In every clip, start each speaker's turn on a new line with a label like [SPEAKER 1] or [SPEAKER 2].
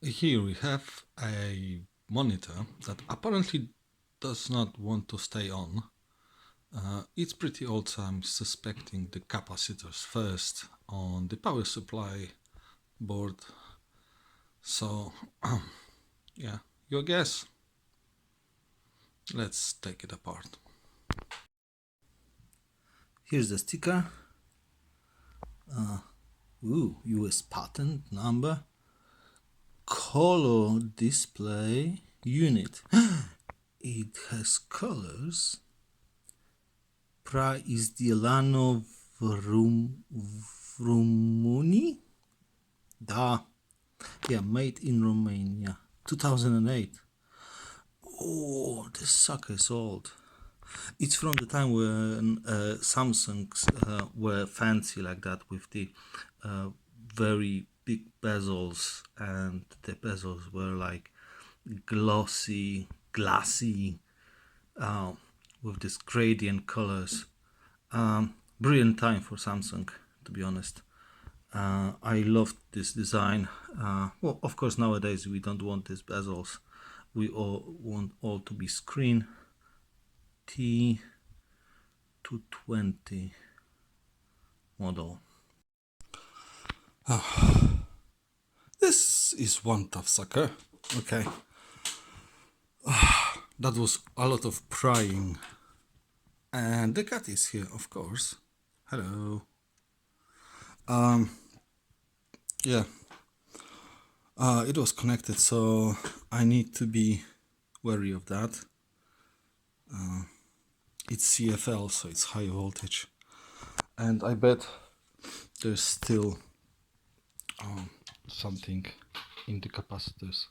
[SPEAKER 1] Here we have a monitor that apparently does not want to stay on. It's pretty old, so I'm suspecting the capacitors first on the power supply board. So, yeah, your guess. Let's take it apart.
[SPEAKER 2] Here's the sticker. US patent number. Color display unit. It has colors. Is Dielano Vrumuni? Da. Yeah, made in Romania. 2008. Oh, this sucker is old. It's from the time when Samsungs were fancy like that, with the very big bezels, and the bezels were like glossy, glassy, with this gradient colors. Brilliant time for Samsung, to be honest. I loved this design. Well, of course, nowadays we don't want these bezels. We all want all to be screen. T220 model.
[SPEAKER 1] This is one tough sucker. Okay. That was a lot of prying. And the cat is here, of course. Hello. Yeah. It was connected, so I need to be wary of that. It's CFL, so it's high voltage. And I bet there's still something in the capacitors.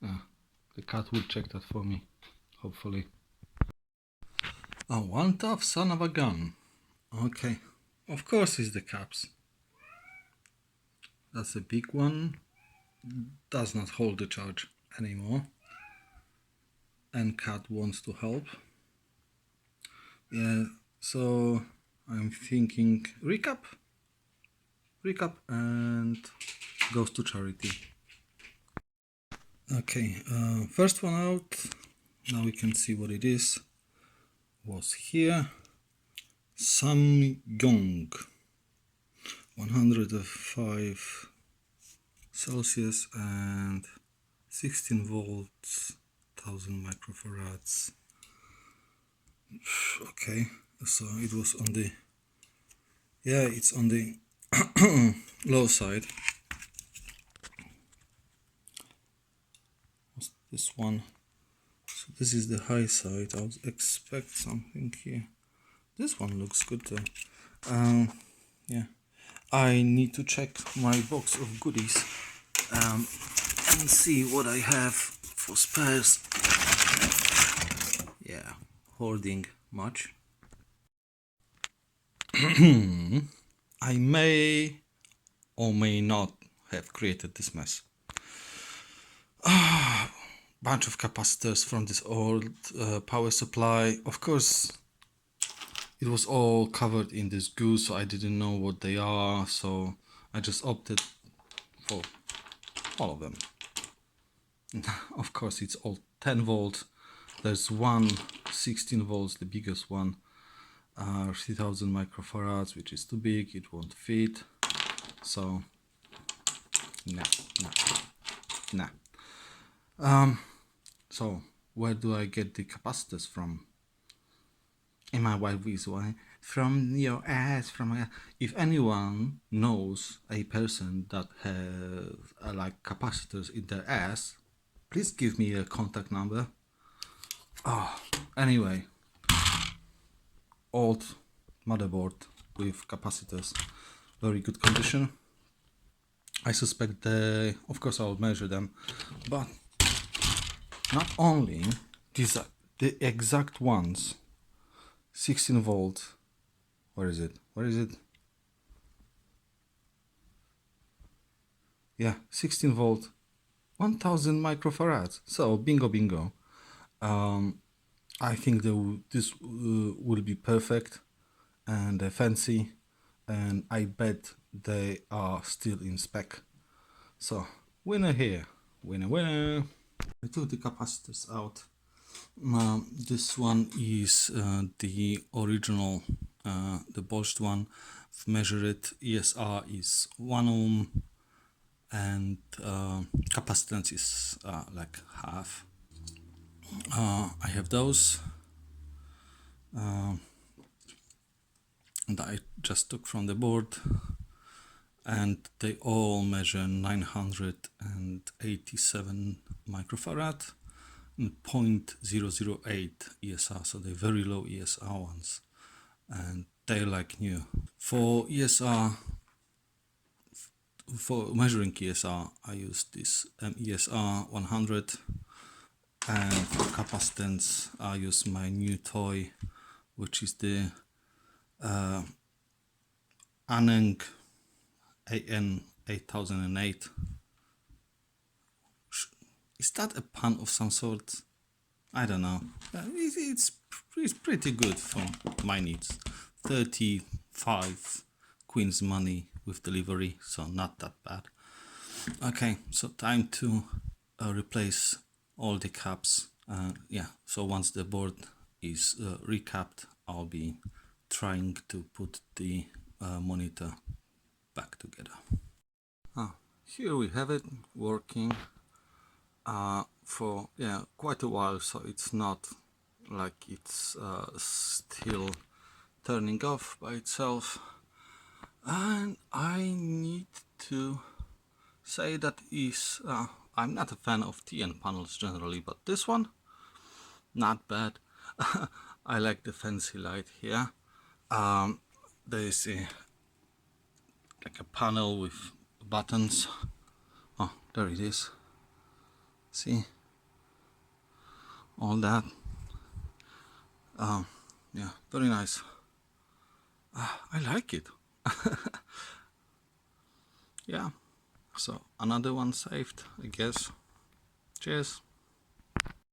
[SPEAKER 1] The cat will check that for me, hopefully. Oh, one tough son of a gun. Okay, of course it's the caps. That's a big one. Does not hold the charge anymore. And cat wants to help. Yeah, so I'm thinking recap and goes to charity. Okay, first one out. Now we can see what it is. Was here Samyong 105 Celsius and 16 volts, 1000 microfarads. Okay, so it was on the, yeah, it's on the low side. What's this one? So this is the high side. I would expect something here. This one looks good though. Yeah, I need to check my box of goodies and see what I have for spares. Yeah, hoarding much. I may or may not have created this mess. Bunch of capacitors from this old power supply. Of course, it was all covered in this goo, so I didn't know what they are, so I just opted for all of them. Of course, it's all 10 volt. There's one 16 volts, the biggest one, 3000 microfarads, which is too big, it won't fit. So, nah. So, where do I get the capacitors from? In my wife is why from your ass, if anyone knows a person that has like capacitors in their ass, please give me a contact number. Anyway, old motherboard with capacitors, very good condition. I suspect of course I'll measure them, but not only these are the exact ones. 16 volt. Where is it? Yeah, 16 volt, 1000 microfarads. So bingo. I think this will be perfect and fancy, and I bet they are still in spec. So winner here, Winner, winner. I took the capacitors out. This one is the original, the Bosch one. I've measured it. ESR is 1 ohm and capacitance is like half. I have those that I just took from the board, and they all measure 987 microfarad and 0.008 ESR, so they're very low ESR ones, and they're like new. For ESR, for measuring ESR, I use this ESR 100, and for capacitance, I use my new toy, which is the Aneng AN 8008. Is that a pun of some sort? I don't know. It's pretty good for my needs. 35 Queen's money with delivery, so not that bad. Okay, so time to replace all the caps. Yeah, so once the board is recapped, I'll be trying to put the monitor back together. Here we have it working for quite a while, so it's not like it's still turning off by itself. And I need to say that is I'm not a fan of TN panels generally, but this one, not bad. I like the fancy light here. There is like a panel with buttons. Oh, there it is. See, all that. Yeah, very nice. I like it. Yeah, so another one saved, I guess. Cheers.